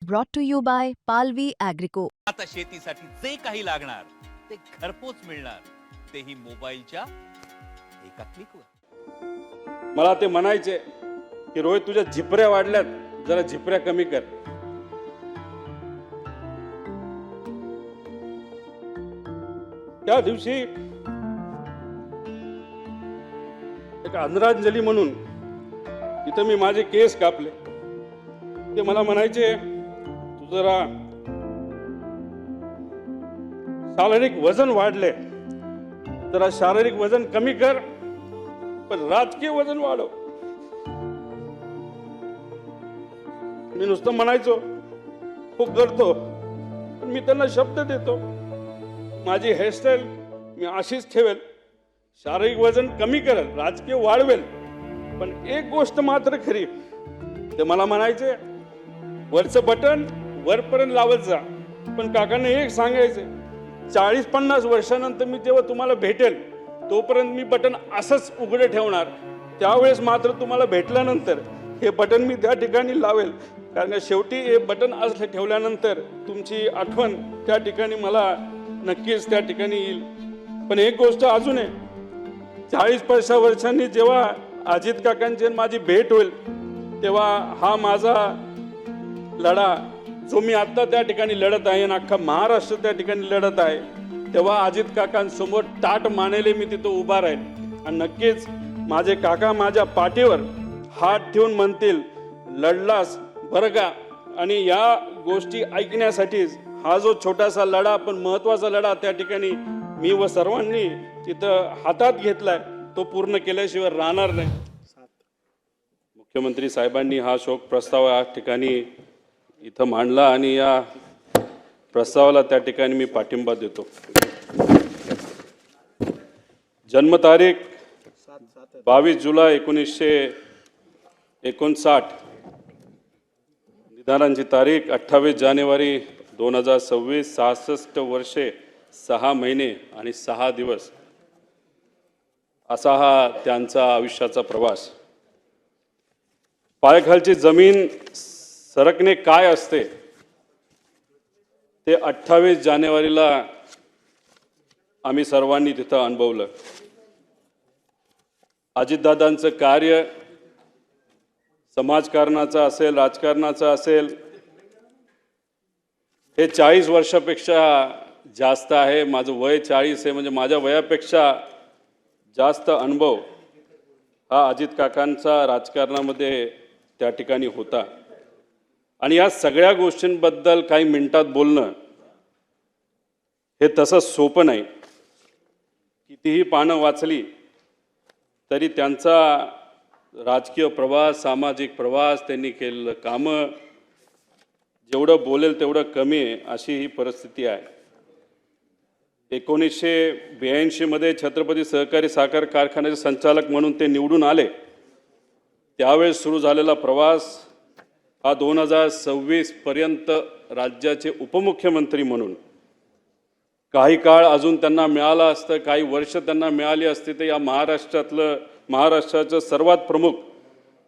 brought to you by Palvi Agrico. आता शेतीसाठी जे काही लागणार ते घरपोच मिळणार, तेही मोबाईलच्या एका क्लिकवर. मला ते म्हणायचे की रोहित तुझ्या झिपऱ्या वाढल्यात, जरा झिपऱ्या कमी कर. त्या दिवशी एक आदरांजली म्हणून इथं मी माझे केस कापले. ते मला म्हणायचे तू जरा शारीरिक वजन वाढले, जरा शारीरिक वजन कमी कर, पण राजकीय वजन वाढव. मी नुसतं म्हणायचो हो करतो, पण मी त्यांना शब्द देतो माझी हेअरस्टाईल मी अशीच ठेवेल, शारीरिक वजन कमी करेल, राजकीय वाढवेल. पण एक गोष्ट मात्र खरी, ते मला म्हणायचे वरचं बटन वरपर्यंत लावत जा, पण काकांना एक सांगायचे 40-50 वर्षानंतर मी जेव्हा तुम्हाला भेटेल तोपर्यंत मी बटन असंच उघडे ठेवणार. त्यावेळेस मात्र तुम्हाला भेटल्यानंतर हे बटन मी त्या ठिकाणी लावेल, कारण शेवटी हे बटन असं ठेवल्यानंतर तुमची आठवण त्या ठिकाणी मला नक्कीच त्या ठिकाणी येईल. पण एक गोष्ट अजून आहे, 40-50 वर्षांनी जेव्हा अजित काकांची माझी भेट होईल तेव्हा हा माझा लढा जो मी आता त्या ठिकाणी लढत आहे आणि अख्खा महाराष्ट्र त्या ठिकाणी लढत आहे, तेव्हा अजित काकांसमोर ताट मानेले मी तिथं उभा राहील. आणि नक्कीच माझे काका माझ्या पाठीवर हात ठेवून म्हणतील लढलास बरं का. आणि या गोष्टी ऐकण्यासाठीच हा जो छोटासा लढा पण महत्वाचा लढा त्या ठिकाणी मी व सर्वांनी तिथं हातात घेतलाय, तो पूर्ण केल्याशिवाय राहणार नाही. मुख्यमंत्री साहेबांनी हा शोक प्रस्ताव या ठिकाणी इथं मांडला आणि या प्रस्तावाला त्या ठिकाणी मी पाठिंबा देतो. जन्मतारीख 22 जुलै 1959, निधनाची तारीख 28 जानेवारी 2026, 66 वर्षे 6 महिने आणि 6 दिवस असा हा त्यांचा आयुष्याचा प्रवास. पायाखालची जमीन सरकणे काय असते ते 28 जानेवारीला आम्ही सर्वांनी तिथं अनुभवलं. अजितदादांचं कार्य समाजकारणाचं असेल, राजकारणाचं असेल, हे 40 वर्षापेक्षा जास्त आहे. माझं वय 40 आहे, म्हणजे माझ्या वयापेक्षा जास्त अनुभव हा अजित काकांचा राजकारणामध्ये त्या ठिकाणी होता. आणि या सगळ्या गोष्टींबद्दल काही मिनिटात बोलणं हे तसं सोपं नाही. कितीही पानं वाचली तरी त्यांचा राजकीय प्रवास, सामाजिक प्रवास, त्यांनी केलेलं कामं, जेवढं बोलेल तेवढं कमी आहे, अशी ही परिस्थिती आहे. 1982 मध्ये छत्रपती सहकारी साखर कारखान्याचे संचालक म्हणून ते निवडून आले. त्यावेळेस सुरू झालेला प्रवास हा 2026 पर्यंत राज्याचे उपमुख्यमंत्री म्हणून काही काळ अजून त्यांना मिळालं असतं, काही वर्ष त्यांना मिळाली असती तर या महाराष्ट्राचं सर्वात प्रमुख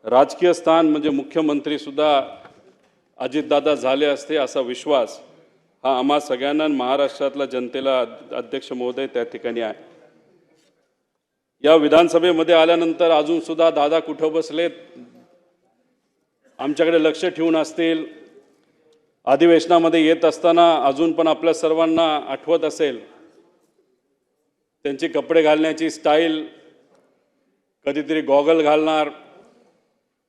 राजकीय स्थान म्हणजे मुख्यमंत्री सुद्धा अजितदादा झाले असते, असा विश्वास हा आम्हा सगळ्यांना महाराष्ट्रातल्या जनतेला अध्यक्ष महोदय त्या ठिकाणी आहे. या विधानसभेमध्ये आल्यानंतर अजून सुद्धा दादा कुठं बसलेत आमच्याकडे लक्ष ठेवून असतील. अधिवेशनामध्ये येत असताना अजून पण आपल्या सर्वांना आठवत असेल त्यांची कपडे घालण्याची स्टाईल, कधीतरी गॉगल घालणार,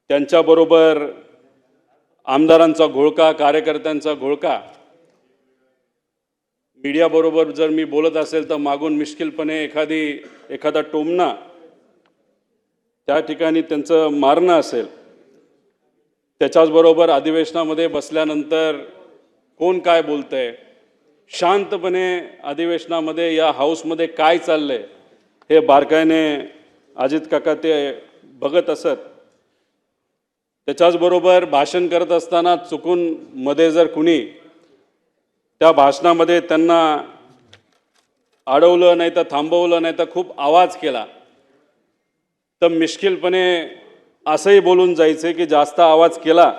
त्यांच्याबरोबर आमदारांचा घोळका, कार्यकर्त्यांचा घोळका. मीडियाबरोबर जर मी बोलत असेल तर मागून मिश्किलपणे एखादा टोमणा त्या ठिकाणी त्यांचं मारणं असेल. त्याच्याचबरोबर अधिवेशनामध्ये बसल्यानंतर कोण काय बोलतंय, शांतपणे अधिवेशनामध्ये या हाऊसमध्ये काय चाललंय हे बारकाईने अजित काका ते बघत असत. त्याच्याचबरोबर भाषण करत असताना चुकून मध्ये जर कुणी त्या भाषणामध्ये त्यांना अडवलं नाही तर थांबवलं नाही तर खूप आवाज केला तर मिश्किलपणे असंही बोलून जायचे की जास्त आवाज केला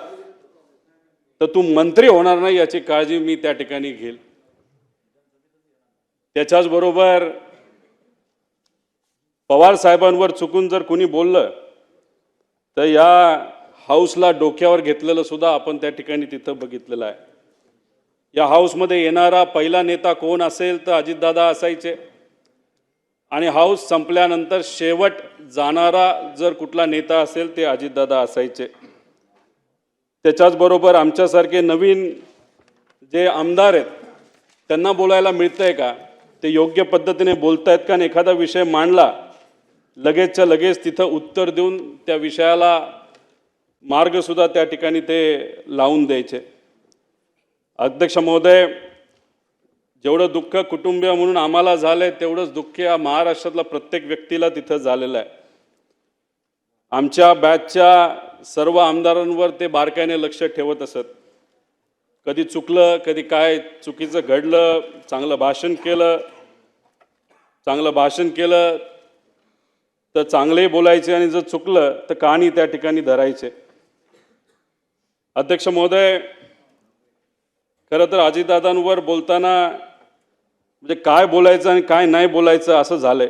तर तू मंत्री होणार नाही याची काळजी मी त्या ठिकाणी घेईल. त्याच्याच बरोबर पवार साहेबांवर चुकून जर कोणी बोललं तर या हाऊसला डोक्यावर घेतलेलं सुद्धा आपण त्या ठिकाणी तिथं बघितलेलं आहे. या हाऊसमध्ये येणारा पहिला नेता कोण असेल तर अजितदादा असायचे आणि हाऊस संपल्यानंतर शेवट जाणारा जर कुठला नेता असेल ते अजितदादा असायचे. त्याच्याच बरोबर आमच्यासारखे नवीन जे आमदार आहेत त्यांना बोलायला मिळतंय का, ते योग्य पद्धतीने बोलतायत का, आणि एखादा विषय मांडला लगेचच्या लगेच तिथं उत्तर देऊन त्या विषयाला मार्ग सुद्धा त्या ठिकाणी ते लावून द्यायचे. अध्यक्ष महोदय, जेवढं दुःख कुटुंबीय म्हणून आम्हाला झालंय तेवढंच दुःख या महाराष्ट्रातला प्रत्येक व्यक्तीला तिथं झालेलं आहे. आमच्या बॅचच्या सर्व आमदारांवर ते बारकाईने लक्ष ठेवत असत. कधी चुकलं, कधी काय चुकीचं घडलं, चांगलं भाषण केलं तर चांगले बोलायचे आणि जर चुकलं तर कहाणी त्या ठिकाणी धरायचे. अध्यक्ष महोदय, खरं तर अजितदादांवर बोलताना म्हणजे काय बोलायचं आणि काय नाही बोलायचं असं झालंय.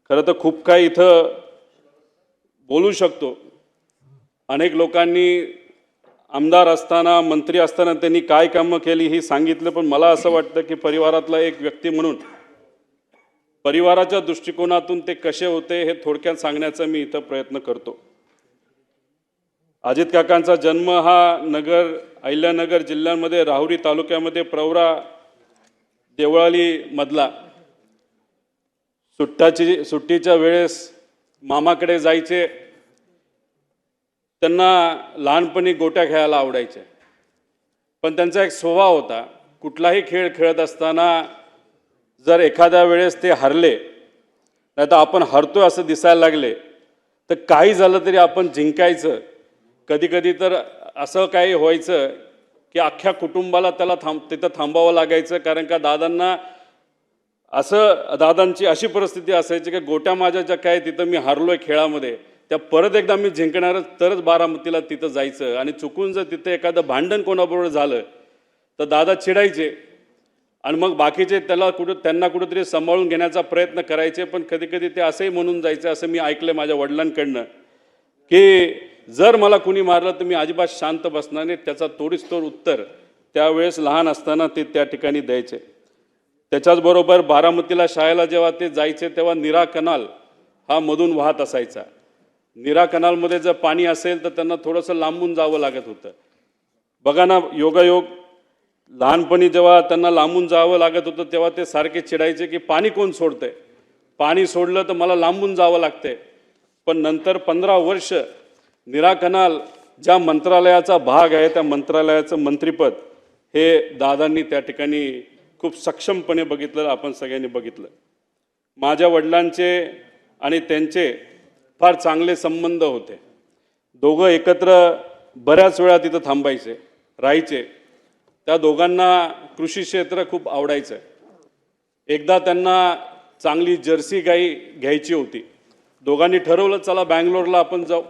खरं तर खूप काही इथं बोलू शकतो. अनेक लोकांनी आमदार असताना, मंत्री असताना त्यांनी काय कामं केली ही सांगितलं, पण मला असं वाटतं की परिवारातला एक व्यक्ती म्हणून परिवाराच्या दृष्टिकोनातून ते कसे होते हे थोडक्यात सांगण्याचा मी इथं प्रयत्न करतो. अजित काकांचा जन्म हा अहिल्यानगर जिल्ह्यामध्ये राहुरी तालुक्यामध्ये प्रवरा देवळाली मधला. सुट्टीच्या वेळेस मामाकडे जायचे. त्यांना लहानपणी गोट्या खेळायला आवडायचे, पण त्यांचा एक स्वभाव होता, कुठलाही खेळ खेळत असताना जर एखाद्या वेळेस ते हरले, नाही तर आपण हरतोय असं दिसायला लागले तर काही झालं तरी आपण जिंकायचं. कधी कधी तर असं काही व्हायचं की अख्ख्या कुटुंबाला त्याला तिथं थांबावं लागायचं, कारण का दादांची अशी परिस्थिती असायची की गोट्या माझ्या ज्या काय तिथं मी हरलोय खेळामध्ये त्या परत एकदा मी जिंकणारच, तरच बारामतीला तिथं जायचं. आणि चुकून जर तिथं एखादं भांडण कोणाबरोबर झालं तर दादा चिडायचे आणि मग बाकीचे त्यांना कुठेतरी सांभाळून घेण्याचा प्रयत्न करायचे. पण कधी कधी ते असंही म्हणून जायचं, असं मी ऐकलं माझ्या वडिलांकडनं, की जर मला कुणी मारलं तर मी अजिबात शांत बसणार नाही, त्याचा तोडीसतोड उत्तर त्यावेळेस लहान असताना ते त्या ठिकाणी द्यायचे. त्याच्याचबरोबर बारामतीला शाळेला जेव्हा ते जायचे तेव्हा नीरा कनाल हा मधून वाहत असायचा. नीरा कनालमध्ये जर पाणी असेल तर त्यांना थोडंसं लांबून जावं लागत होतं. बघा ना, योगायोग, लहानपणी जेव्हा त्यांना लांबून जावं लागत होतं तेव्हा ते सारखे चिडायचे की पाणी कोण सोडतंय, पाणी सोडलं तर मला लांबून जावं लागतंय. पण नंतर 15 वर्ष नीरा कनाल ज्या मंत्रालयाचा भाग आहे त्या मंत्रालयाचं मंत्रिपद हे दादांनी त्या ठिकाणी खूप सक्षमपणे बघितलं, आपण सगळ्यांनी बघितलं. माझ्या वडिलांचे आणि त्यांचे फार चांगले संबंध होते. दोघं एकत्र बऱ्याच वेळा तिथं थांबायचे, राहायचे. त्या दोघांना कृषी क्षेत्र खूप आवडायचं. एकदा त्यांना चांगली जर्सी गाई घ्यायची होती. दोघांनी ठरवलं, चला बँगलोरला आपण जाऊ.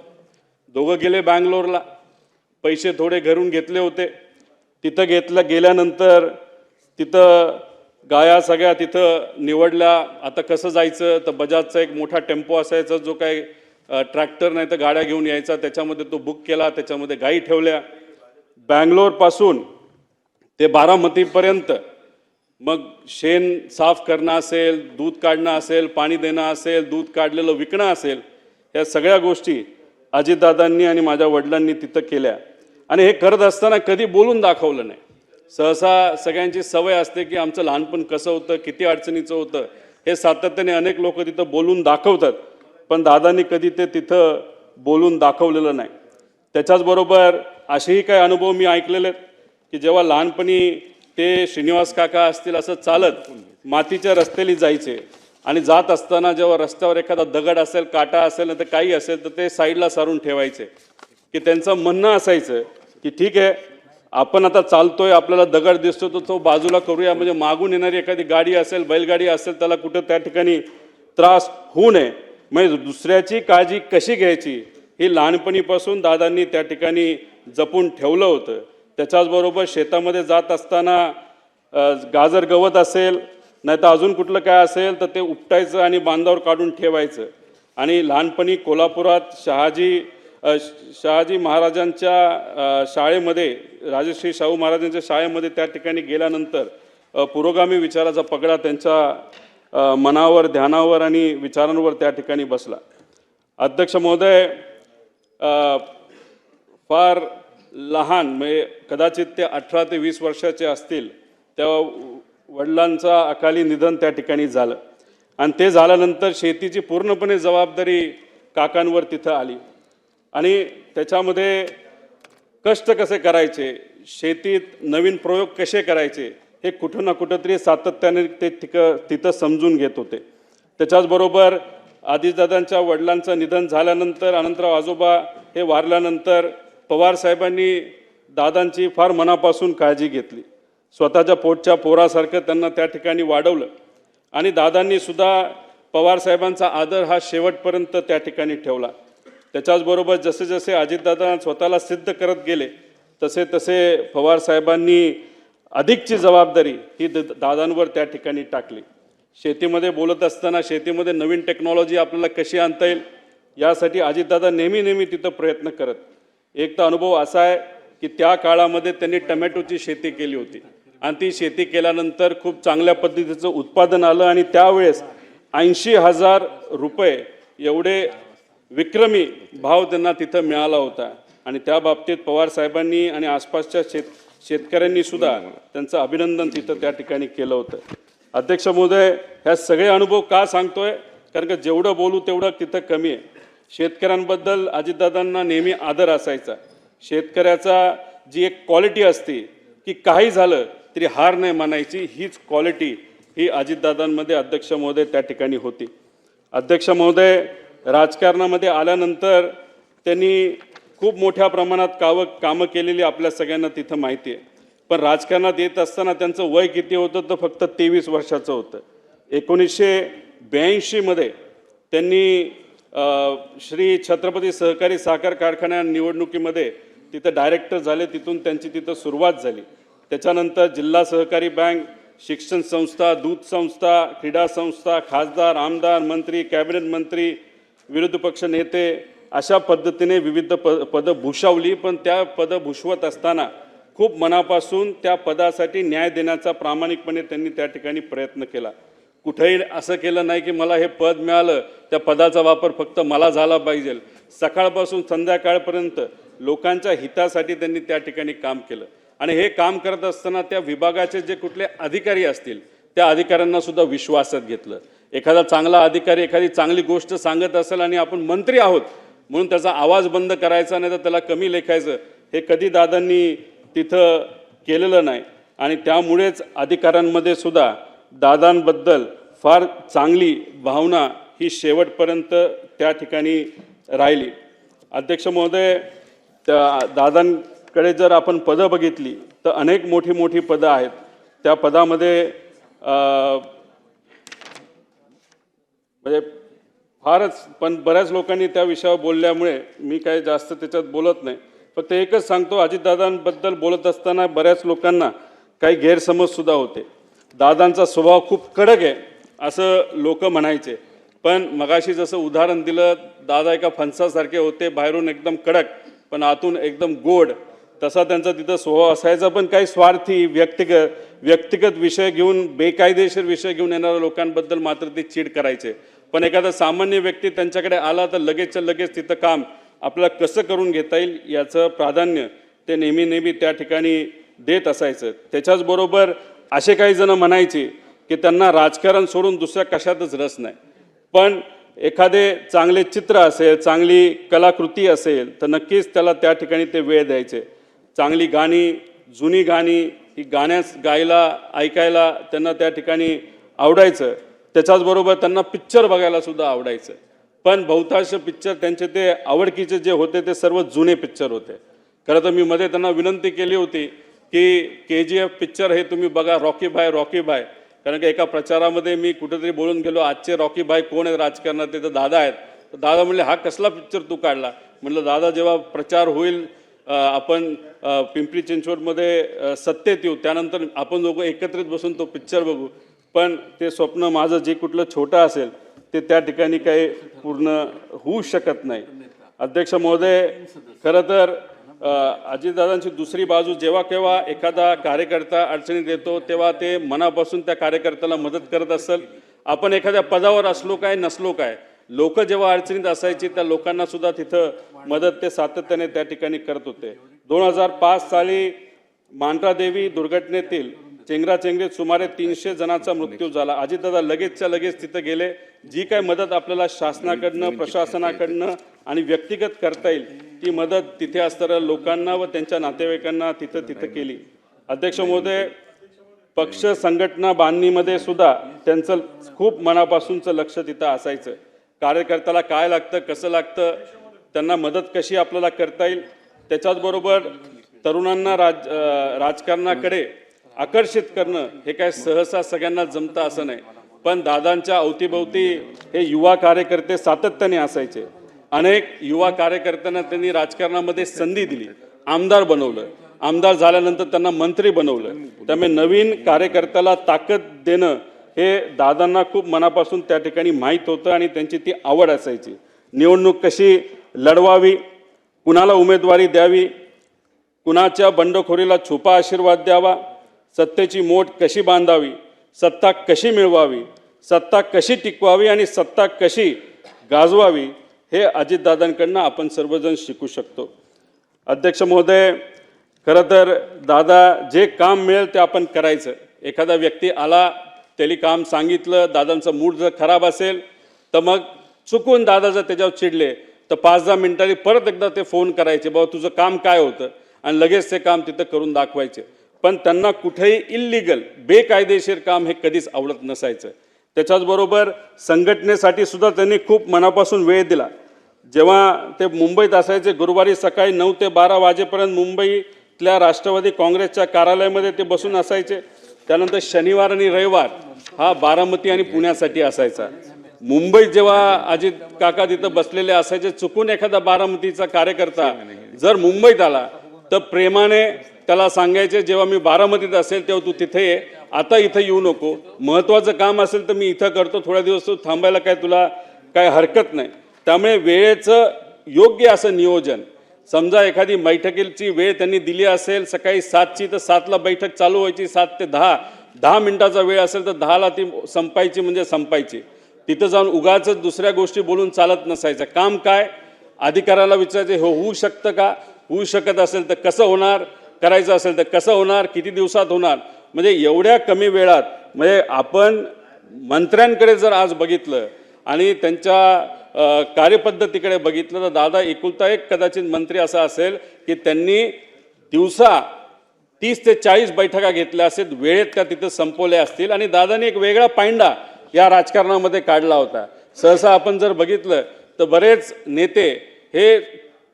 दोघं गेले बँगलोरला. पैसे थोडे घरून घेतले होते. तिथं गेल्यानंतर तिथं गाया सगळ्या तिथं निवडल्या. आता कसं जायचं तर बजाजचा एक मोठा टेम्पो असायचा, जो काही ट्रॅक्टर नाही तर गाड्या घेऊन यायचा, त्याच्यामध्ये तो बुक केला, त्याच्यामध्ये गाई ठेवल्या. बँगलोरपासून ते बारामतीपर्यंत मग शेण साफ करणं असेल, दूध काढणं असेल, पाणी देणं असेल, दूध काढलेलं विकणं असेल, या सगळ्या गोष्टी अजितदादांनी आणि माझ्या वडिलांनी तिथं केल्या. आणि हे करत असताना कधी बोलून दाखवलं नाही. सहसा सगळ्यांची सवय असते की आमचं लहानपण कसं होतं, किती अडचणीचं होतं, हे सातत्याने अनेक लोक तिथं बोलून दाखवतात, पण दादांनी कधी ते तिथं बोलून दाखवलेलं नाही. त्याच्याचबरोबर असेही काही अनुभव मी ऐकलेले आहेत की जेव्हा लहानपणी ते श्रीनिवास काका असतील असं चालत मातीच्या रस्त्याने जायचे आणि जात असताना जेव्हा रस्त्यावर एखादा दगड असेल, काटा असेल ना तर काही असेल तर ते साईडला सारून ठेवायचे. की त्यांचं म्हणणं असायचं की ठीक आहे, आपण आता चालतोय, आपल्याला दगड दिसतो तर तो बाजूला करूया, म्हणजे मागून येणारी एखादी गाडी असेल, बैलगाडी असेल, त्याला कुठं त्या ठिकाणी त्रास होऊ नये. म्हणजे दुसऱ्याची काळजी कशी घ्यायची ही लहानपणीपासून दादांनी त्या ठिकाणी जपून ठेवलं होतं. त्याच्याचबरोबर शेतामध्ये जात असताना गाजर गवत असेल नाही तर अजून कुठलं काय असेल तर ते उपटायचं आणि बांधावर काढून ठेवायचं. आणि लहानपणी कोल्हापुरात शहाजी महाराजांच्या शाळेमध्ये, राजश्री शाहू महाराजांच्या शाळेमध्ये त्या ठिकाणी गेल्यानंतर पुरोगामी विचाराचा पगडा त्यांच्या मनावर, ध्यानावर आणि विचारांवर त्या ठिकाणी बसला. अध्यक्ष महोदय, फार लहान म्हणजे कदाचित ते 18 ते 20 वर्षाचे असतील तेव्हा वडिलांचा अकाली निधन त्या ठिकाणी झालं. आणि ते झाल्यानंतर शेतीची पूर्णपणे जबाबदारी काकांवर तिथं आली. आणि त्याच्यामध्ये कष्ट कसे करायचे, शेतीत नवीन प्रयोग कसे करायचे हे कुठं ना कुठंतरी सातत्याने ते तिथं समजून घेत होते. त्याच्याचबरोबर आदिदादांच्या वडिलांचं निधन झाल्यानंतर अनंतराव आजोबा हे वारल्यानंतर पवार साहेबांनी दादांची फार मनापासून काळजी घेतली. स्वतःच्या पोटच्या पोरासारखं त्यांना त्या ठिकाणी वाढवलं. आणि दादांनी सुद्धा पवार साहेबांचा आदर हा शेवटपर्यंत त्या ठिकाणी ठेवला. त्याच्याचबरोबर जसे जसे अजितदादा स्वतःला सिद्ध करत गेले तसे तसे पवार साहेबांनी अधिकची जबाबदारी ही दादांवर त्या ठिकाणी टाकली. शेतीमध्ये बोलत असताना शेतीमध्ये नवीन टेक्नॉलॉजी आपल्याला कशी आणता येईल यासाठी अजितदादा नेहमी तिथं प्रयत्न करत. एक तर अनुभव असा आहे की त्या काळामध्ये त्यांनी टमॅटोची शेती केली होती आणि ती शेती केल्यानंतर खूप चांगल्या पद्धतीचं उत्पादन आलं आणि त्यावेळेस 80,000 रुपये एवढे विक्रमी भाव त्यांना तिथं मिळाला होता. आणि त्या बाबतीत पवार साहेबांनी आणि आसपासच्या शेतकऱ्यांनी सुद्धा त्यांचं अभिनंदन तिथं त्या ठिकाणी केलं होतं. अध्यक्ष महोदय, ह्या सगळे अनुभव का सांगतोय कारण का जेवढं बोलू तेवढं तिथं कमी आहे. शेतकऱ्यांबद्दल अजितदादांना नेहमी आदर असायचा. शेतकऱ्याचा जी एक क्वालिटी असते की काही झालं तरी हार नाही मानायची, हीच क्वालिटी ही अजितदादांमध्ये अध्यक्ष महोदय त्या ठिकाणी होती. अध्यक्ष महोदय, राजकारणामध्ये आल्यानंतर त्यांनी खूप मोठ्या प्रमाणात कामं केलेली आपल्या सगळ्यांना तिथं माहिती आहे. पण राजकारणात येत असताना त्यांचं वय किती होतं तर फक्त 23 वर्षाचं होतं. 1982 मध्ये त्यांनी श्री छत्रपती सहकारी साखर कारखान्या निवडणुकीमध्ये तिथं डायरेक्टर झाले. तिथून त्यांची तिथं सुरुवात झाली. त्याच्यानंतर जिल्हा सहकारी बँक, शिक्षण संस्था, दूध संस्था, क्रीडा संस्था, खासदार, आमदार, मंत्री, कॅबिनेट मंत्री, विरोधी पक्ष नेते अशा पद्धतीने विविध पदं भूषवली. पण त्या पदं भूषवत असताना खूप मनापासून त्या पदासाठी न्याय देण्याचा प्रामाणिकपणे त्यांनी त्या ठिकाणी प्रयत्न केला. कुठेही असं केलं नाही की मला हे पद मिळालं त्या पदाचा वापर फक्त मला झाला पाहिजे. सकाळपासून संध्याकाळपर्यंत लोकांच्या हितासाठी त्यांनी त्या ठिकाणी काम केलं. आणि हे काम करत असताना त्या विभागाचे जे कुठले अधिकारी असतील त्या अधिकाऱ्यांना सुद्धा विश्वासात घेतलं. एखादा चांगला अधिकारी एखादी चांगली गोष्ट सांगत असेल आणि आपण मंत्री आहोत म्हणून त्याचा आवाज बंद करायचा नाही तर त्याला कमी लेखायचं, हे कधी दादांनी तिथं केलेलं नाही. आणि त्यामुळेच अधिकाऱ्यांमध्ये सुद्धा दादांबद्दल फार चांगली भावना ही शेवटपर्यंत त्या ठिकाणी राहिली. अध्यक्ष महोदय, त्या दादांकडे जर आपण पदं बघितली तर अनेक मोठी पदं आहेत. त्या पदामध्ये म्हणजे फारच, पण बऱ्याच लोकांनी त्या विषयावर बोलल्यामुळे मी काही जास्त त्याच्यात बोलत नाही. फक्त एकच सांगतो, अजितदादांबद्दल बोलत असताना बऱ्याच लोकांना काही गैरसमजसुद्धा होते. दादांचा स्वभाव खूप कडक आहे असं लोक म्हणायचे. पण मगाशी जसं उदाहरण दिलं, दादा एका फणसासारखे होते, बाहेरून एकदम कडक पण आतून एकदम गोड, तसा त्यांचा तिथं स्वभाव असायचा. पण काही स्वार्थी व्यक्तिगत विषय घेऊन, बेकायदेशीर विषय घेऊन येणाऱ्या लोकांबद्दल मात्र ते चीड करायचे. पण एखादा सामान्य व्यक्ती त्यांच्याकडे आला तर लगेचच्या लगेच तिथं काम आपल्याला कसं करून घेता येईल याचं प्राधान्य ते नेहमी त्या ठिकाणी देत असायचं. त्याच्याचबरोबर असे काही जण म्हणायचे की त्यांना राजकारण सोडून दुसऱ्या कशातच रस नाही. पण एखादे चांगले चित्र असेल, चांगली कलाकृती असेल तर नक्कीच त्याला त्या ठिकाणी ते वेळ द्यायचे. चांगली गाणी, जुनी गाणी ही गायला ऐकायला त्यांना त्या ठिकाणी आवडायचं. त्याच्याचबरोबर त्यांना पिक्चर बघायला सुद्धा आवडायचं. पण बहुतांश पिक्चर त्यांचे ते आवडकीचे जे होते ते सर्व जुने पिक्चर होते. खरं तर मी मध्ये त्यांना विनंती केली होती की KGF पिक्चर हे तुम्ही बघा, रॉकी भाय. कारण की एका प्रचारामध्ये मी कुठेतरी बोलून गेलो, आजचे रॉकी भाई कोण आहेत राजकारणात, ते तर दादा आहेत. तर दादा म्हणले, हा कसला पिक्चर तू काढला? म्हटलं, दादा जेव्हा प्रचार होईल आपण पिंपरी चिंचवडमध्ये सत्तेत येऊ, त्यानंतर आपण दोघं एकत्रित बसून तो पिक्चर बघू. पण ते स्वप्न माझं जे कुठलं छोटं असेल ते त्या ठिकाणी काही पूर्ण होऊ शकत नाही. अध्यक्ष महोदय, खरं तर अजितदादांची दुसरी बाजू, जेव्हा केव्हा एखादा कार्यकर्ता अडचणीत येतो तेव्हा ते मनापासून त्या कार्यकर्त्याला मदत करत असेल. आपण एखाद्या पदावर असलो काय नसलो काय, लोक जेव्हा अडचणीत असायची त्या लोकांना सुद्धा तिथं मदत ते सातत्याने त्या ठिकाणी करत होते. 2005 साली मांढरादेवी दुर्घटनेतील चेंगराचेंगरीत सुमारे 300 जणांचा मृत्यू झाला. अजितदादा लगेचच्या लगेच तिथं गेले. जी काय मदत आपल्याला शासनाकडनं, प्रशासनाकडनं आणि व्यक्तिगत करता येईल ती मदत तिथे असणाऱ्या लोकांना व त्यांच्या नातेवाईकांना तिथं केली. अध्यक्ष महोदय, पक्ष संघटना बांधणीमध्ये सुद्धा त्यांचं खूप मनापासूनचं लक्ष तिथं असायचं. कार्यकर्त्याला काय लागतं, कसं लागतं, त्यांना मदत कशी आपल्याला करता येईल, त्याच्याचबरोबर तरुणांना राजकारणाकडे आकर्षित करणं हे काय सहसा सगळ्यांना जमतं असं नाही. पण दादांच्या अवतीभोवती हे युवा कार्यकर्ते सातत्याने असायचे. अनेक युवा कार्यकर्त्यांना त्यांनी राजकारणामध्ये संधी दिली, आमदार बनवलं, आमदार झाल्यानंतर त्यांना मंत्री बनवलं. त्यामुळे नवीन कार्यकर्त्याला ताकद देणं हे दादांना खूप मनापासून त्या ठिकाणी माहीत होतं आणि त्यांची ती आवड असायची. निवडणूक कशी लढवावी, कुणाला उमेदवारी द्यावी, कुणाच्या बंडखोरीला छुपा आशीर्वाद द्यावा, सत्तेची मोठ कशी बांधावी, सत्ता कशी मिळवावी, सत्ता कशी टिकवावी आणि सत्ता कशी गाजवावी, हे अजितदादांकडनं आपण सर्वजण शिकू शकतो. अध्यक्ष महोदय, खरं तर दादा जे काम मिळेल ते आपण करायचं. एखादा व्यक्ती आला, त्याला काम सांगितलं, दादांचा मूड जर खराब असेल तर मग चुकून दादा जर त्याच्यावर चिडले तर 5-10 मिनिटांनी परत एकदा ते फोन करायचे, बाबा तुझं काम काय होतं, आणि लगेच ते काम तिथं करून दाखवायचे. पण त्यांना कुठेही इल्लीगल, बेकायदेशीर काम हे कधीच आवडत नसायचं. त्याच्याचबरोबर संघटनेसाठी सुद्धा त्यांनी खूप मनापासून वेळ दिला. जेव्हा ते मुंबईत असायचे, गुरुवारी सकाळी 9 ते 12 वाजेपर्यंत मुंबईतल्या राष्ट्रवादी काँग्रेसच्या कार्यालयामध्ये ते बसून असायचे. त्यानंतर शनिवार आणि रविवार हा बारामती आणि पुण्यासाठी असायचा. मुंबईत जेव्हा अजित काका तिथं बसलेले असायचे, चुकून एखादा बारामतीचा कार्यकर्ता जर मुंबईत आला तर प्रेमाने त्याला सांगायचे, जेव्हा मी बारामतीत असेल तेव्हा तू तिथे ये, आता इथं येऊ नको, महत्त्वाचं काम असेल तर मी इथं करतो, थोड्या दिवस तू थांबायला काय तुला काय हरकत नाही. त्यामुळे वेळेचं योग्य असं नियोजन, समजा एखादी बैठकीची वेळ त्यांनी दिली असेल सकाळी 7ची तर 7ला बैठक चालू व्हायची, 7 ते 10 मिनिटाचा वेळ असेल तर 10ला ती संपायची म्हणजे संपायची. तिथं जाऊन उगाच दुसऱ्या गोष्टी बोलून चालत नसायचं. काम काय, अधिकाऱ्याला विचारायचे, हो होऊ शकतं का, होऊ शकत असेल तर कसं होणार, करायचं असेल तर कसं होणार, किती दिवसात होणार. म्हणजे एवढ्या कमी वेळात, म्हणजे आपण मंत्र्यांकडे जर आज बघितलं आणि त्यांच्या कार्यपद्धतीकडे बघितलं तर दादा एकुलता एक कदाचित मंत्री असा असेल की त्यांनी दिवसा 30 ते 40 बैठका घेतल्या असेल, वेळेत त्या तिथं संपवल्या असतील. आणि दादाने एक वेगळा पायंडा या राजकारणामध्ये काढला होता. सहसा आपण जर बघितलं तर बरेच नेते हे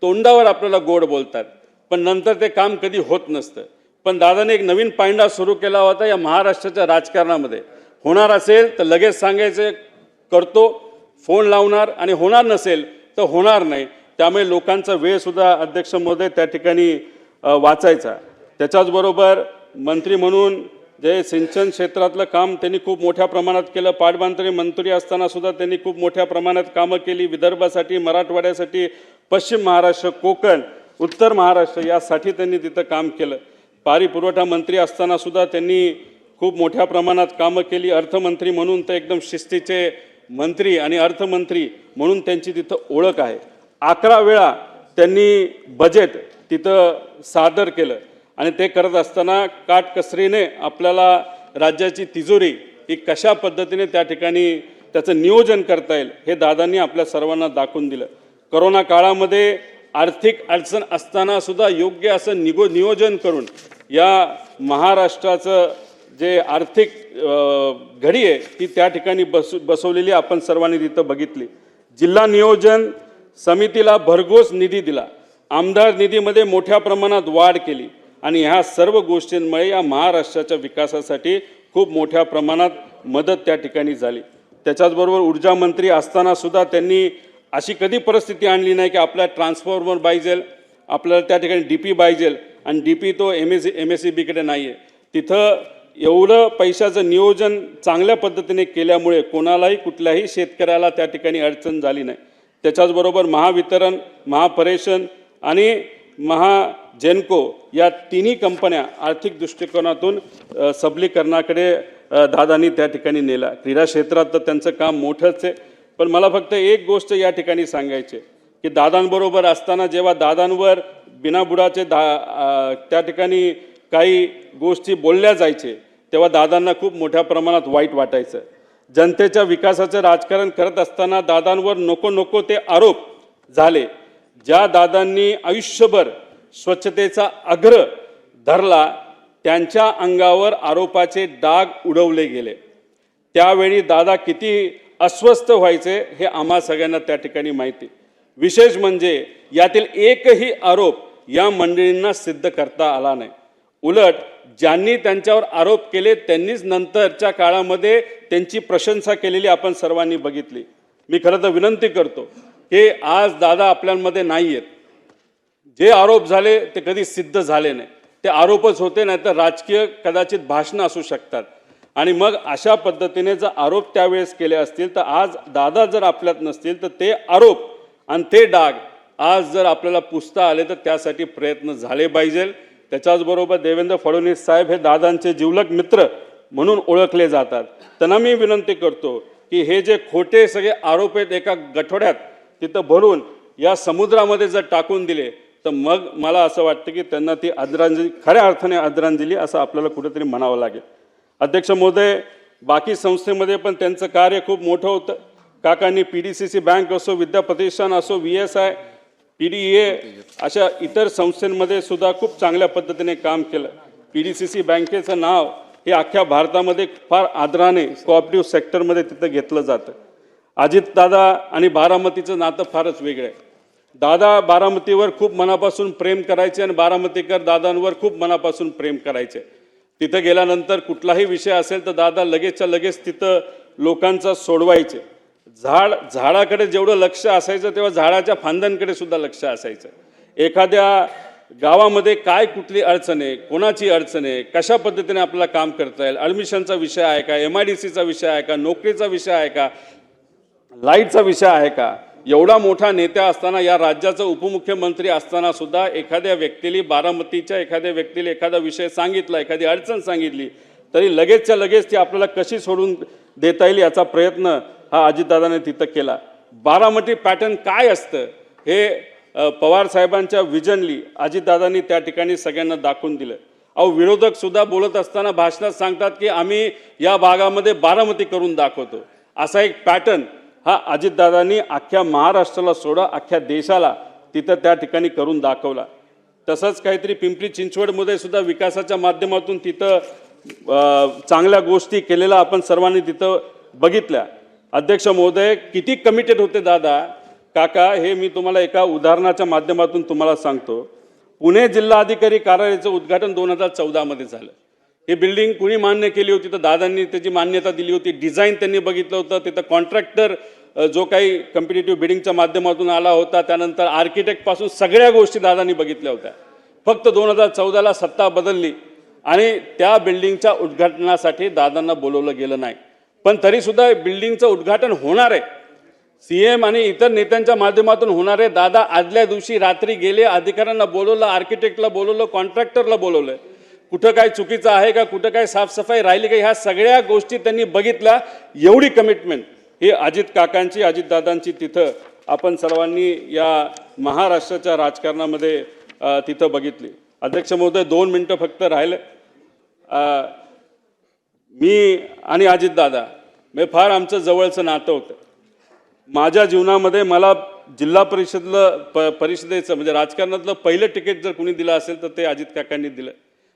तोंडावर आपल्याला गोड बोलतात पण नंतर ते काम कधी होत नसतं. पण दादाने एक नवीन पायंडा सुरू केला होता या महाराष्ट्राच्या राजकारणामध्ये. होणार असेल तर लगेच सांगायचं करतो, फोन लावणार, आणि होणार नसेल तर होणार नाही. त्यामुळे लोकांचा वेळसुद्धा अध्यक्ष महोदय त्या ठिकाणी वाचायचा. त्याच्याचबरोबर मंत्री म्हणून जे सिंचन क्षेत्रातलं काम त्यांनी खूप मोठ्या प्रमाणात केलं. पाटबंधारे मंत्री असताना सुद्धा त्यांनी खूप मोठ्या प्रमाणात कामं केली. विदर्भासाठी, मराठवाड्यासाठी, पश्चिम महाराष्ट्र, कोकण, उत्तर महाराष्ट्र यासाठी त्यांनी तिथं काम केलं. पाणी पुरवठा मंत्री असताना सुद्धा त्यांनी खूप मोठ्या प्रमाणात कामं केली. अर्थमंत्री म्हणून तर एकदम शिस्तीचे मंत्री आणि अर्थमंत्री म्हणून त्यांची तिथं ओळख आहे. 11 वेळा त्यांनी बजेट तिथं सादर केलं आणि ते करत असताना काटकसरीने आपल्याला राज्याची तिजोरी ही कशा पद्धतीने त्या ठिकाणी त्याचं नियोजन करता येईल हे दादांनी आपल्या सर्वांना दाखवून दिलं. कोरोना काळामध्ये आर्थिक अडचण असताना सुद्धा योग्य असं नियोजन करून या महाराष्ट्राचं जे आर्थिक घडी आहे ती त्या ठिकाणी बसवलेली आपण सर्वांनी तिथं बघितली. जिल्हा नियोजन समितीला भरघोस निधी दिला. आमदार निधीमध्ये मोठ्या प्रमाणात वाढ केली आणि ह्या सर्व गोष्टींमुळे या महाराष्ट्राच्या विकासासाठी खूप मोठ्या प्रमाणात मदत त्या ठिकाणी झाली. त्याच्याचबरोबर ऊर्जा मंत्री असताना सुद्धा त्यांनी अशी कधी परिस्थिती आणली नाही की आपल्या ट्रान्सफॉर्मर पाहिजे, आपल्याला त्या ठिकाणी डी पी पाहिजे आणि डी पी तो MSEBकडे नाही आहे. तिथं एवढं पैशाचं नियोजन चांगल्या पद्धतीने केल्यामुळे कोणालाही कुठल्याही शेतकऱ्याला त्या ठिकाणी अडचण झाली नाही. त्याच्याचबरोबर महावितरण, महापरेशन आणि महाजेनको या तिन्ही कंपन्या आर्थिक दृष्टिकोनातून सबलीकरणाकडे दादांनी त्या ठिकाणी नेला. क्रीडा क्षेत्रात तर त्यांचं काम मोठंच आहे. पण मला फक्त एक गोष्ट या ठिकाणी सांगायची की दादांबरोबर असताना जेव्हा दादांवर बिनाबुडाचे त्या ठिकाणी काही गोष्टी बोलल्या जायचे तेव्हा दादांना खूप मोठ्या प्रमाणात वाईट वाटायचं. जनतेच्या विकासाचं राजकारण करत असताना दादांवर नको नको ते आरोप झाले. ज्या दादांनी आयुष्यभर स्वच्छतेचा आग्रह धरला त्यांच्या अंगावर आरोपाचे डाग उडवले गेले. त्यावेळी दादा किती अस्वस्थ व्हायचे हे आम्हा सगळ्यांना त्या ठिकाणी माहिती. विशेष म्हणजे यातील एकही आरोप या मंडळींना सिद्ध करता आला नाही. उलट ज्यांनी त्यांच्यावर आरोप केले त्यांनीच नंतरच्या काळामध्ये त्यांची प्रशंसा केलेली आपण सर्वांनी बघितली. मी खरं तर विनंती करतो की आज दादा आपल्यामध्ये नाही आहेत. जे आरोप झाले ते कधी सिद्ध झाले नाही, ते आरोपच होते, नाही तर राजकीय कदाचित भाषणं असू शकतात. आणि मग अशा पद्धतीने जर आरोप त्यावेळेस केले असतील तर आज दादा जर आपल्यात नसतील तर ते आरोप आणि ते डाग आज जर आपल्याला पुसता आले तर त्यासाठी प्रयत्न झाले पाहिजे. त्याच्याचबरोबर देवेंद्र फडणवीस साहेब हे दादांचे जिवलग मित्र म्हणून ओळखले जातात. त्यांना मी विनंती करतो की हे जे खोटे सगळे आरोप आहेत एका गठोड्यात तिथं भरून या समुद्रामध्ये जर टाकून दिले तर मग मला असं वाटतं की त्यांना ती आदरांजली, खऱ्या अर्थाने आदरांजली असं आपल्याला कुठेतरी म्हणावं लागेल. अध्यक्ष महोदय, बाकी संस्थेमध्ये पण त्यांचं कार्य खूप मोठं होतं. काकांनी PDCC बँक असो, विद्या प्रतिष्ठान असो, VSI, PDEA अशा इतर संस्थांमध्ये सुद्धा खूप चांगल्या पद्धतीने काम केलं. PDCC बँकेचं नाव हे अख्ख्या भारतामध्ये फार आदराने कोऑपरेटिव्ह सेक्टरमध्ये तिथं घेतलं जातं. अजितदादा आणि बारामतीचं नातं फारच वेगळं आहे. दादा बारामतीवर खूप मनापासून प्रेम करायचे आणि बारामतीकर दादांवर खूप मनापासून प्रेम करायचे. तिथं गेल्यानंतर कुठलाही विषय असेल तर दादा लगेचच्या लगेच तिथं लोकांचा सोडवायचे. झाडाकडे जेवढं लक्ष असायचं तेव्हा झाडाच्या फांद्यांकडे सुद्धा लक्ष असायचं. एखाद्या गावामध्ये काय कुठली अडचण आहे, कोणाची अडचण आहे, कशा पद्धतीने आपल्याला काम करता येईल, ॲडमिशनचा विषय आहे का, MIDCचा विषय आहे का, नोकरीचा विषय आहे का, लाईटचा विषय आहे का, एवढा मोठा नेता असताना, या राज्याचा उपमुख्यमंत्री असताना सुद्धा एखाद्या व्यक्तीला, बारामतीच्या एखाद्या व्यक्तीला एखादा विषय सांगितला, एखादी अडचण सांगितली तरी लगेचच्या लगेच ती आपल्याला कशी सोडून देता येईल याचा प्रयत्न हा अजितदादाने तिथं केला. बारामती पॅटर्न काय असतं हे पवार साहेबांच्या विजनली अजितदादांनी त्या ठिकाणी सगळ्यांना दाखवून दिलं. विरोधक सुद्धा बोलत असताना भाषणात सांगतात की आम्ही या भागामध्ये बारामती करून दाखवतो. असा एक पॅटर्न हा अजितदादांनी अख्ख्या महाराष्ट्राला सोडा अख्ख्या देशाला तिथं त्या ठिकाणी करून दाखवला. तसंच काहीतरी पिंपरी चिंचवडमध्ये सुद्धा विकासाच्या माध्यमातून तिथं चांगल्या गोष्टी केलेल्या आपण सर्वांनी तिथं बघितल्या. अध्यक्ष महोदय, किती कमिटेड होते दादा काका हे मी तुम्हाला एका उदाहरणाच्या माध्यमातून तुम्हाला सांगतो. पुणे जिल्हाधिकारी कार्यालयाचं उद्घाटन 2014 मध्ये झालं. हे बिल्डिंग कुणी मान्य केली होती तर दादांनी त्याची मान्यता दिली होती. डिझाईन त्यांनी बघितलं होतं. तिथं कॉन्ट्रॅक्टर जो काही कॉम्पिटिटिव्ह बिडिंगच्या माध्यमातून आला होता, त्यानंतर आर्किटेक्टपासून सगळ्या गोष्टी दादांनी बघितल्या होत्या. फक्त 2014ला सत्ता बदलली आणि त्या बिल्डिंगच्या उद्घाटनासाठी दादांना बोलवलं गेलं नाही. पण तरीसुद्धा बिल्डिंगचं उद्घाटन होणार आहे, CM आणि इतर नेत्यांच्या माध्यमातून होणार आहे. दादा आदल्या दिवशी रात्री गेले, अधिकाऱ्यांना बोलवलं, आर्किटेक्टला बोलवलं, कॉन्ट्रॅक्टरला बोलवलं. कुठं काय चुकीचं आहे का, कुठं काय साफसफाई राहिली का, ह्या सगळ्या गोष्टी त्यांनी बघितल्या. एवढी कमिटमेंट ही अजित काकांची, अजितदादांची तिथं आपण सर्वांनी या महाराष्ट्राच्या राजकारणामध्ये तिथं बघितली. अध्यक्ष महोदय, 2 मिनटं फक्त राहिलं. मी आणि अजितदादा म्हणजे फार आमचं जवळचं नातं होतं. माझ्या जीवनामध्ये मला जिल्हा परिषदेचं म्हणजे राजकारणातलं पहिलं तिकीट जर कुणी दिलं असेल तर ते अजित काकांनी दिलं.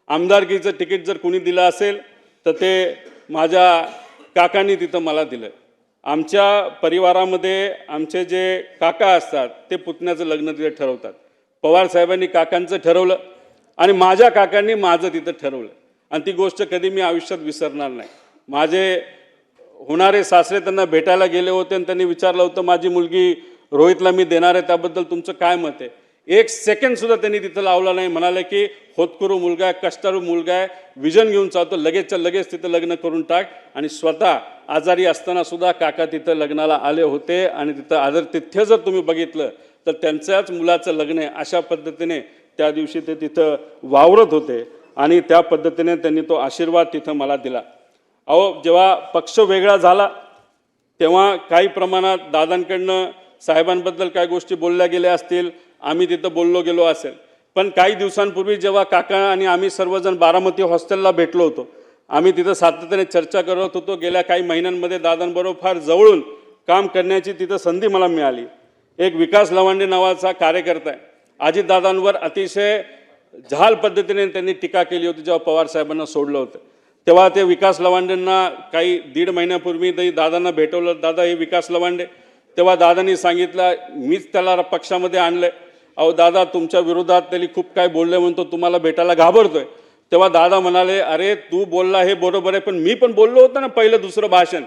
आमदारकीचं तिकीट जर कुणी दिलं असेल तर ते माझ्या काकांनी तिथं मला दिलं. आमच्या परिवारामध्ये आमचे जे काका असतात ते पुतण्याचं लग्न तिथे ठरवतात. पवार साहेबांनी काकांचं ठरवलं आणि माझ्या काकांनी माझं तिथं ठरवलं. आणि ती गोष्ट कधी मी आयुष्यात विसरणार नाही. माझे होणारे सासरे त्यांना भेटायला गेले होते आणि त्यांनी विचारलं होतं माझी मुलगी रोहितला मी देणार आहे, त्याबद्दल तुमचं काय मत आहे. एक सेकंड सुद्धा त्यांनी तिथं लावला नाही. म्हणाले की होतकरू मुलगा आहे, कष्टाळू मुलगा आहे, विजन घेऊन चालतो, लगेचच्या लगेच तिथं लग्न करून टाक. आणि स्वतः आजारी असताना सुद्धा काका तिथं लग्नाला आले होते. आणि तिथं आदरातिथ्य जर तुम्ही बघितलं तर त्यांच्याच मुलाचं लग्न आहे अशा पद्धतीने त्या दिवशी ते तिथं वावरत होते. आणि त्या पद्धतीने त्यांनी तो आशीर्वाद तिथं मला दिला. अहो, जेव्हा पक्ष वेगळा झाला तेव्हा काही प्रमाणात दादांकडनं साहेबांबद्दल काही गोष्टी बोलल्या गेल्या असतील, आम्ही तिथं बोललो गेलो असेल. पण काही दिवसांपूर्वी जेव्हा काका आणि आम्ही सर्वजण बारामती हॉस्टेलला भेटलो होतो, आम्ही तिथं सातत्याने चर्चा करत होतो. गेल्या काही महिन्यांमध्ये दादांबरोबर फार जवळून काम करण्याची तिथं संधी मला मिळाली. एक विकास लवांडे नावाचा कार्यकर्ता आहे. अजितदादांवर अतिशय झाल पद्धतीने त्यांनी टीका केली होती जेव्हा पवार साहेबांना सोडलं होतं. तेव्हा ते विकास लवांडेंना काही 1.5 महिन्यापूर्वी दादांना भेटवलं. दादा, हे विकास लवांडे. तेव्हा दादांनी सांगितलं, मीच त्याला पक्षामध्ये आणलंय. अहो दादा, तुमच्या विरोधात त्यांनी खूप काय बोलले म्हणतो, तुम्हाला भेटायला घाबरतोय. तेव्हा दादा म्हणाले, अरे तू बोलला हे बरोबर आहे, पण मी पण बोललो होतो ना पहिलं दुसरं भाषण,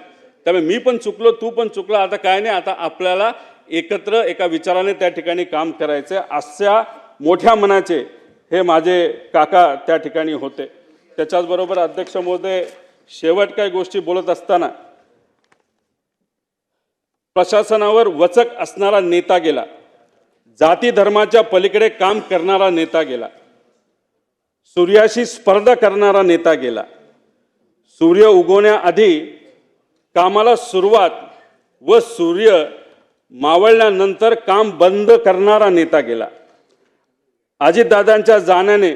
त्यामुळे मी पण चुकलो, तू पण चुकला. आता काय नाही, आता आपल्याला एकत्र एका विचाराने त्या ठिकाणी काम करायचं. अशा मोठ्या मनाचे हे माझे काका त्या ठिकाणी होते. त्याच्याचबरोबर अध्यक्ष महोदय, शेवट काही गोष्टी बोलत असताना प्रशासनावर वचक असणारा नेता गेला, जाती धर्माच्या पलीकडे काम करणारा नेता गेला, सूर्याशी स्पर्धा करणारा नेता गेला, सूर्य उगवण्याआधी कामाला सुरुवात व सूर्य मावळल्यानंतर काम बंद करणारा नेता गेला. अजितदादांच्या जाण्याने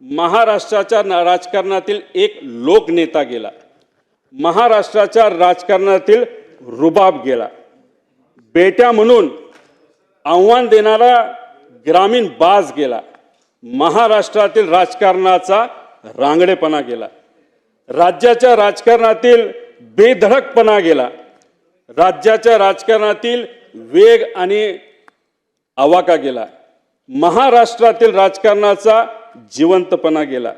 महाराष्ट्राच्या राजकारणातील एक लोकनेता गेला. महाराष्ट्राच्या राजकारणातील रुबाब गेला. बेट्या म्हणून आव्हान देणारा ग्रामीण बाज गेला. महाराष्ट्रातील राजकारणाचा रांगडेपणा गेला. राज्याच्या राजकारणातील बेधडकपणा गेला. राज्याच्या राजकारणातील वेग आणि आवाका गेला. महाराष्ट्रातील राजकारणाचा जिवंतपणा गेला.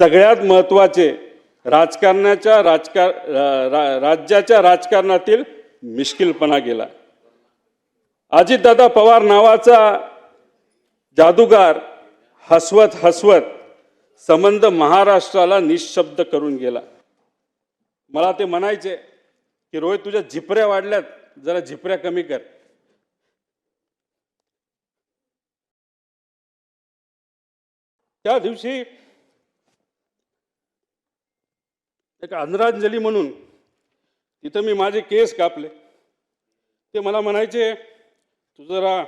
सगळ्यात महत्त्वाचे, राज्याच्या राजकारणातील मिश्किलपणा गेला. अजितदादा पवार नावाचा जादूगार हसवत हसवत संबंध महाराष्ट्राला निशब्द करून गेला. मला ते म्हणायचे की रोहित, तुझ्या झिपऱ्या वाढल्यात, जरा झिपऱ्या कमी कर. त्या दिवशी एक आदरांजली म्हणून तिथं मी माझे केस कापले. ते मला म्हणायचे, तू जरा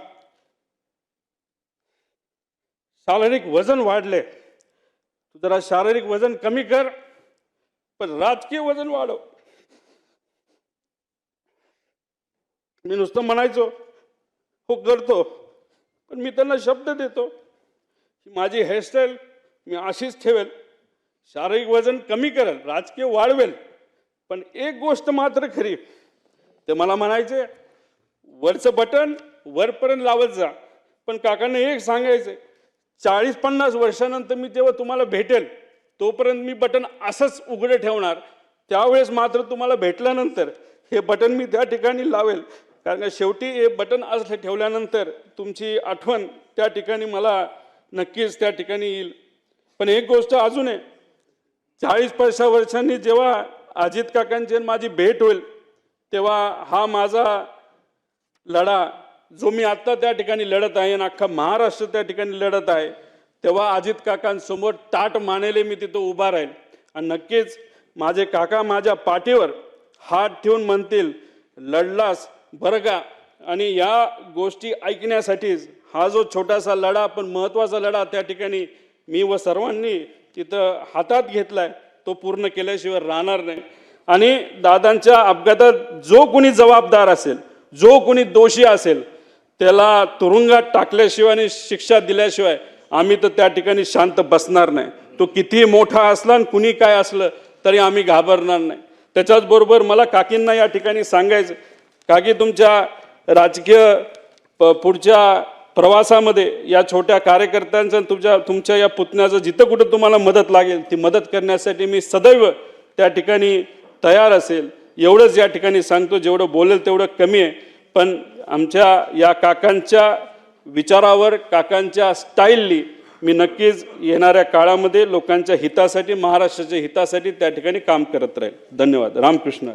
शारीरिक वजन वाढले, तू जरा शारीरिक वजन कमी कर, पण राजकीय वजन वाढव. मी नुसतं म्हणायचो, हो करतो, पण मी त्यांना शब्द देतो की माझी हेअरस्टाईल मी अशीच ठेवेल, शारीरिक वजन कमी करेल, राजकीय वाढवेल. पण एक गोष्ट मात्र खरी, ते मला म्हणायचे, वरचं बटन वरपर्यंत लावत जा, पण काकांना एक सांगायचं, 40-50 वर्षानंतर मी जेव्हा तुम्हाला भेटेल तोपर्यंत मी बटन असंच उघडं ठेवणार. त्यावेळेस मात्र तुम्हाला भेटल्यानंतर हे बटन मी त्या ठिकाणी लावेल, कारण शेवटी हे बटन असं ठेवल्यानंतर तुमची आठवण त्या ठिकाणी मला नक्कीच त्या ठिकाणी येईल. पण एक गोष्ट अजून आहे, 40-50 वर्षांनी जेव्हा अजित काकांची माझी भेट होईल तेव्हा हा माझा लढा जो मी आत्ता त्या ठिकाणी लढत आहे आणि अख्खा महाराष्ट्र त्या ठिकाणी लढत आहे, तेव्हा अजित काकांसमोर ताट मानेले मी तिथं उभा राहील. आणि नक्कीच माझे काका माझ्या पाठीवर हात ठेवून म्हणतील, लढलास बरं का. आणि या गोष्टी ऐकण्यासाठीच हा जो छोटासा लढा पण महत्त्वाचा लढा त्या ठिकाणी मी व सर्वांनी तिथं हातात घेतलाय, तो पूर्ण केल्याशिवाय राहणार नाही. आणि दादांच्या अपघातात जो कोणी जबाबदार असेल, जो कोणी दोषी असेल, त्याला तुरुंगात टाकल्याशिवाय आणि शिक्षा दिल्याशिवाय आम्ही तर त्या ठिकाणी शांत बसणार नाही. तो कितीही मोठा असला आणि कुणी काय असलं तरी आम्ही घाबरणार नाही. त्याच्याचबरोबर मला काकींना या ठिकाणी सांगायचं, काकी तुमच्या राजकीय पुढच्या प्रवासामध्ये या छोट्या कार्यकर्त्यांचं तुमच्या या पुतण्याचं जिथं कुठं तुम्हाला मदत लागेल ती मदत करण्यासाठी मी सदैव त्या ठिकाणी तयार असेल. एवढंच या ठिकाणी सांगतो, जेवढं बोलेल तेवढं कमी आहे. पण आमच्या या काकांच्या विचारावर, काकांच्या स्टाईलनी मी नक्कीच येणाऱ्या काळामध्ये लोकांच्या हितासाठी, महाराष्ट्राच्या हितासाठी त्या ठिकाणी काम करत राहील. धन्यवाद. रामकृष्ण.